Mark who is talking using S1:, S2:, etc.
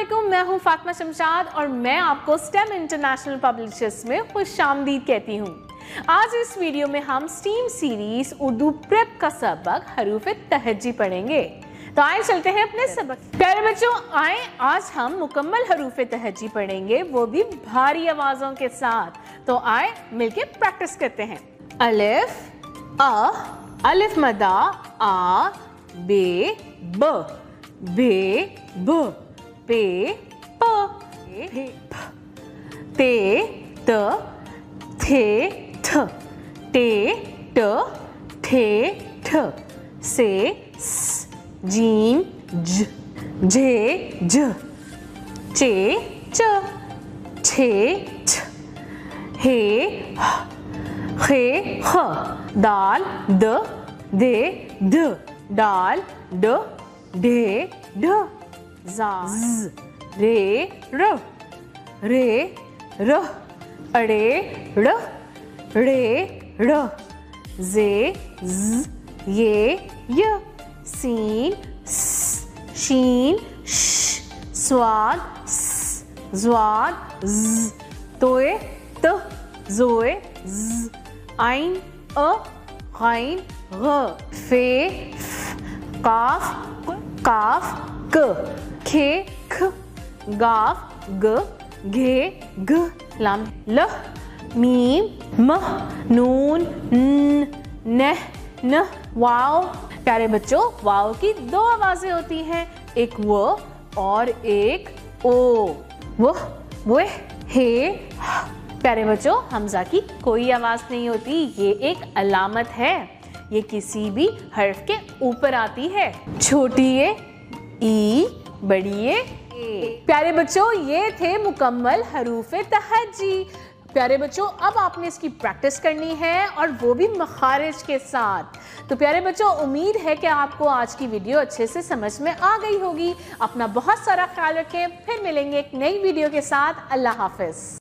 S1: अस्सलामुअलैकुम, मैं हूं फातिमा शमशाद और मैं आपको स्टेम इंटरनेशनल पब्लिशर्स में खुशामदीद कहती हूं। आज इस वीडियो में हम स्टीम सीरीज उर्दू प्रेप का सबक हरूफ तहज्जी पढ़ेंगे। तो आए चलते हैं अपने सबक। प्यारे बच्चों, आए आज हम मुकम्मल हरूफ तहज्जी पढ़ेंगे, वो भी भारी आवाजों के साथ। तो आए मिलके प्रैक्टिस करते हैं। अलिफ अ, अलिफ मदा आ, बे ब, बे ब, पे प, पे प, ते त, थे ठ, टे ट, ठे ठ, से स, जीम ज, झे झ, चे च, छे छ, हे ह, खे ख, दाल द, दे ध, डाल ड, ढे ढ, जा ज, रे र, रे र, अड़े ड़, ड़े ड़, जे ज, ये य, सीन स, शीन श, स्वाद स, ज्वाद ज, तोए त, जोए ज, आइन अ, गाइन ग, फे फ, काफ काफ क, खे ख, गाफ ग, घे घ, लाम ल, मीम म, नून न, नह न, वाव। प्यारे बच्चों, वाव की दो आवाजें होती हैं, एक व और एक ओ। वो हे ह। प्यारे बच्चों, हमजा की कोई आवाज नहीं होती, ये एक अलामत है, ये किसी भी हर्फ के ऊपर आती है। छोटी ए, ई, बड़ी ए। प्यारे बच्चों, ये थे मुकम्मल हरूफ तहज्जी। प्यारे बच्चों, अब आपने इसकी प्रैक्टिस करनी है और वो भी मखारिज के साथ। तो प्यारे बच्चों, उम्मीद है कि आपको आज की वीडियो अच्छे से समझ में आ गई होगी। अपना बहुत सारा ख्याल रखें, फिर मिलेंगे एक नई वीडियो के साथ। अल्लाह हाफिज।